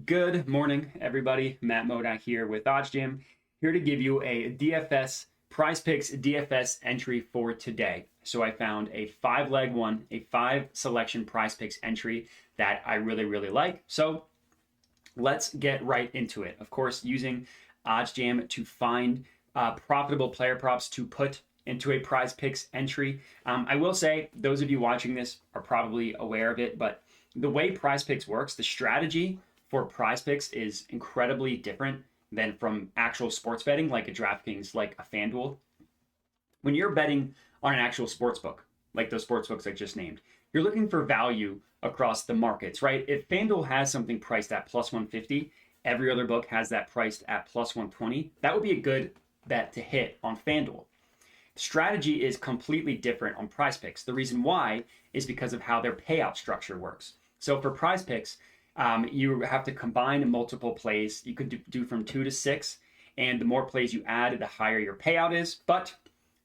Good morning, everybody. Matt Modak here with OddsJam, here to give you a DFS PrizePicks DFS entry for today. So I found a 5-leg one, a 5-selection PrizePicks entry that I really like. So let's get right into it. Of course, using OddsJam to find profitable player props to put into a PrizePicks entry. I will say, those of you watching this are probably aware of it, but the way PrizePicks works, the strategy for PrizePicks is incredibly different than from actual sports betting, like a DraftKings, like a FanDuel. When you're betting on an actual sports book, like those sports books I just named, you're looking for value across the markets, right? If FanDuel has something priced at plus 150, every other book has that priced at plus 120. That would be a good bet to hit on FanDuel. Strategy is completely different on PrizePicks. The reason why is because of how their payout structure works. So for PrizePicks, you have to combine multiple plays. You could do from 2 to 6, and the more plays you add, the higher your payout is. But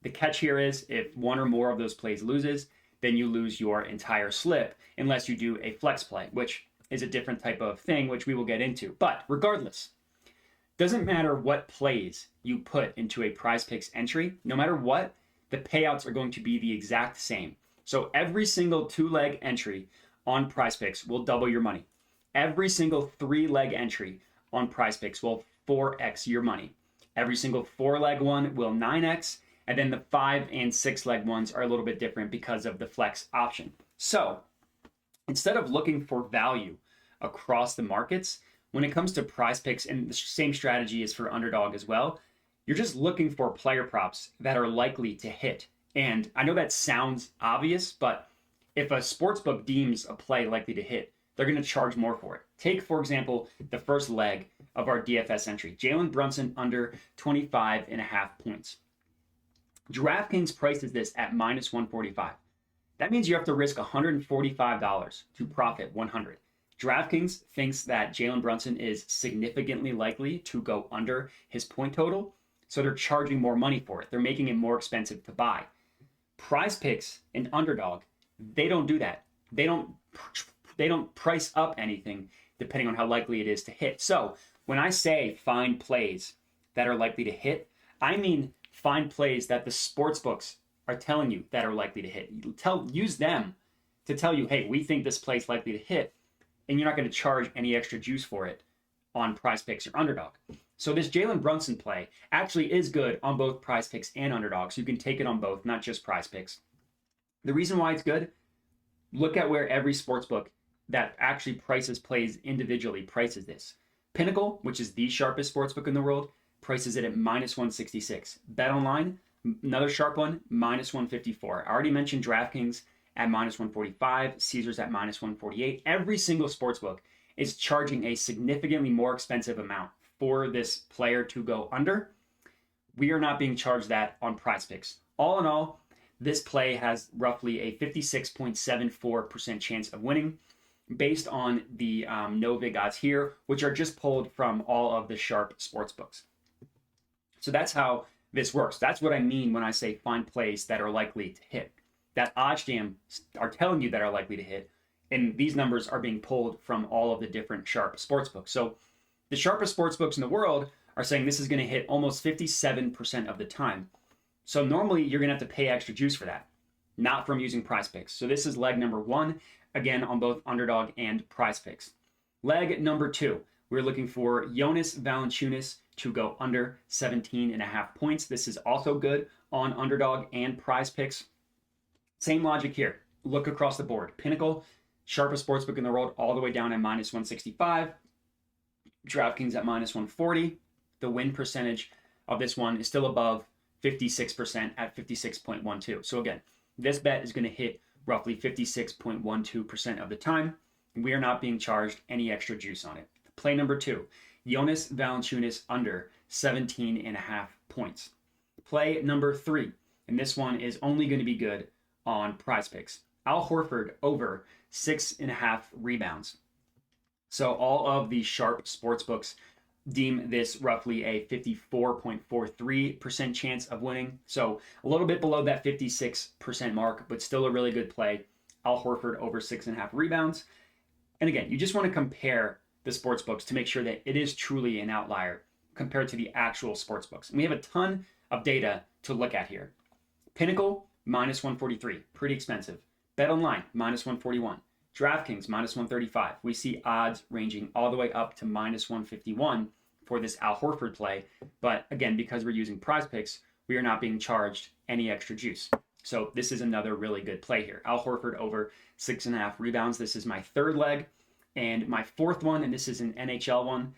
the catch here is if one or more of those plays loses, then you lose your entire slip unless you do a flex play, which is a different type of thing, which we will get into. But regardless, doesn't matter what plays you put into a PrizePicks entry, no matter what, the payouts are going to be the exact same. So every single 2-leg entry on PrizePicks will double your money. Every single 3-leg entry on PrizePicks will 4x your money. Every single 4-leg one will 9x, and then the 5 and 6-leg ones are a little bit different because of the flex option. So instead of looking for value across the markets, when it comes to PrizePicks, and the same strategy is for Underdog as well, you're just looking for player props that are likely to hit. And I know that sounds obvious, but if a sportsbook deems a play likely to hit, they're going to charge more for it. Take, for example, the first leg of our DFS entry, Jalen Brunson under 25.5 points. DraftKings prices this at minus 145. That means you have to risk $145 to profit 100. DraftKings thinks that Jalen Brunson is significantly likely to go under his point total, so they're charging more money for it. They're making it more expensive to buy. PrizePicks and Underdog, they don't do that. They don't price up anything depending on how likely it is to hit. So when I say find plays that are likely to hit, I mean find plays that the sports books are telling you that are likely to hit. Use them to tell you, hey, we think this play is likely to hit, and you're not going to charge any extra juice for it on PrizePicks or Underdog. So this Jalen Brunson play actually is good on both PrizePicks and Underdog, so you can take it on both, not just PrizePicks. The reason why it's good, look at where every sportsbook that actually prices plays individually prices this. Pinnacle, which is the sharpest sportsbook in the world, prices it at minus 166. BetOnline, another sharp one, minus 154. I already mentioned DraftKings at minus 145, Caesars at minus 148. Every single sportsbook is charging a significantly more expensive amount for this player to go under. We are not being charged that on PrizePicks. All in all, this play has roughly a 56.74% chance of winning based on the no-vig odds here, which are just pulled from all of the sharp sports books. So that's how this works. That's what I mean when I say find plays that are likely to hit. That OddsJam are telling you that are likely to hit, and these numbers are being pulled from all of the different sharp sports books. So the sharpest sports books in the world are saying this is going to hit almost 57% of the time. So normally you're going to have to pay extra juice for that, not from using PrizePicks. So this is leg number 1, again on both Underdog and PrizePicks. Leg number 2, we're looking for Jonas Valanciunas to go under 17.5 points. This is also good on Underdog and PrizePicks. Same logic here. Look across the board. Pinnacle, sharpest sportsbook in the world, all the way down at minus 165. DraftKings at minus 140. The win percentage of this one is still above 56% at 56.12. So again, this bet is going to hit roughly 56.12% of the time. We are not being charged any extra juice on it. Play number 2, Jonas Valanciunas under 17.5 points. Play number 3, and this one is only going to be good on PrizePicks. Al Horford over 6.5 rebounds. So all of the sharp sportsbooks deem this roughly a 54.43% chance of winning. So a little bit below that 56% mark, but still a really good play. Al Horford over 6.5 rebounds. And again, you just want to compare the sports books to make sure that it is truly an outlier compared to the actual sports books. And we have a ton of data to look at here. Pinnacle, minus 143, pretty expensive. BetOnline, minus 141. DraftKings, minus 135. We see odds ranging all the way up to minus 151 for this Al Horford play. But again, because we're using PrizePicks, we are not being charged any extra juice. So this is another really good play here. Al Horford over 6.5 rebounds. This is my third leg. And my fourth one, and this is an NHL one.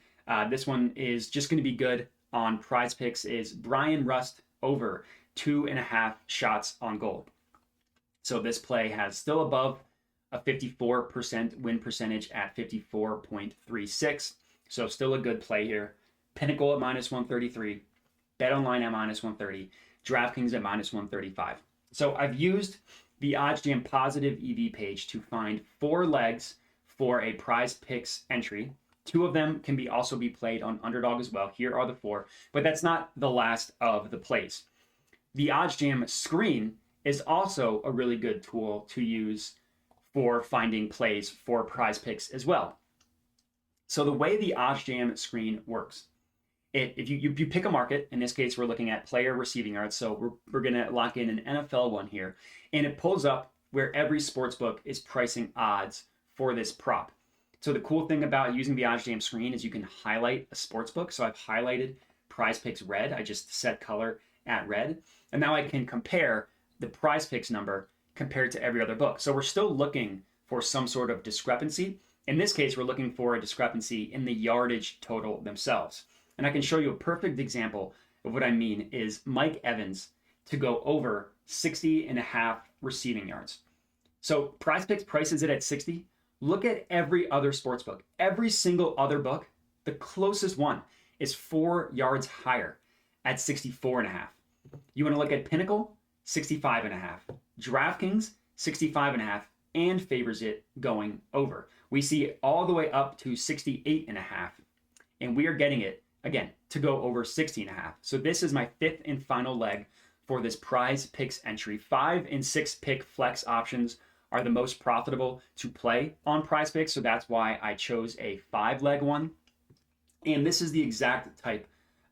This one is just going to be good on PrizePicks, is Brian Rust over 2.5 shots on goal. So this play has still above a 54% win percentage at 54.36. So still a good play here. Pinnacle at minus 133. BetOnline at minus 130. DraftKings at minus 135. So I've used the OddsJam positive EV page to find 4 legs for a PrizePicks entry. 2 of them can also be played on Underdog as well. Here are the 4, but that's not the last of the plays. The OddsJam screen is also a really good tool to use for finding plays for PrizePicks as well. So the way the OddsJam screen works, if you pick a market, in this case we're looking at player receiving yards, so we're going to lock in an NFL one here, and it pulls up where every sportsbook is pricing odds for this prop. So the cool thing about using the OddsJam screen is you can highlight a sportsbook. So I've highlighted PrizePicks red. I just set color at red, and now I can compare the PrizePicks number compared to every other book. So we're still looking for some sort of discrepancy. In this case, we're looking for a discrepancy in the yardage total themselves. And I can show you a perfect example of what I mean is Mike Evans to go over 60.5 receiving yards. So PrizePicks prices it at 60. Look at every other sports book. Every single other book, the closest one is 4 yards higher at 64.5. You want to look at Pinnacle, 65.5. DraftKings, 65.5, and favors it going over. We see it all the way up to 68.5, and we are getting it, again, to go over 60.5. So this is my 5th and final leg for this PrizePicks entry. 5 and 6 pick flex options are the most profitable to play on PrizePicks, so that's why I chose a 5-leg one. And this is the exact type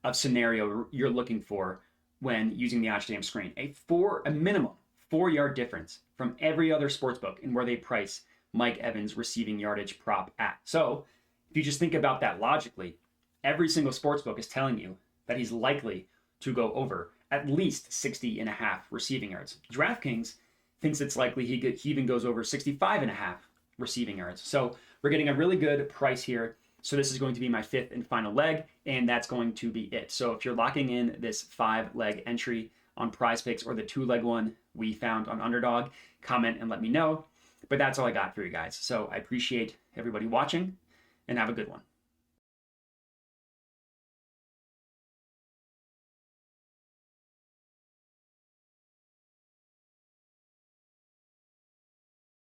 of scenario you're looking for when using the OddsJam screen. A minimum 4-yard difference from every other sportsbook in where they price Mike Evans receiving yardage prop at. So if you just think about that logically, every single sportsbook is telling you that he's likely to go over at least 60.5 receiving yards. DraftKings thinks it's likely he even goes over 65.5 receiving yards. So we're getting a really good price here. So this is going to be my 5th and final leg, and that's going to be it. So if you're locking in this 5-leg entry on PrizePicks or the 2-leg one we found on Underdog, comment and let me know. But that's all I got for you guys. So I appreciate everybody watching, and have a good one.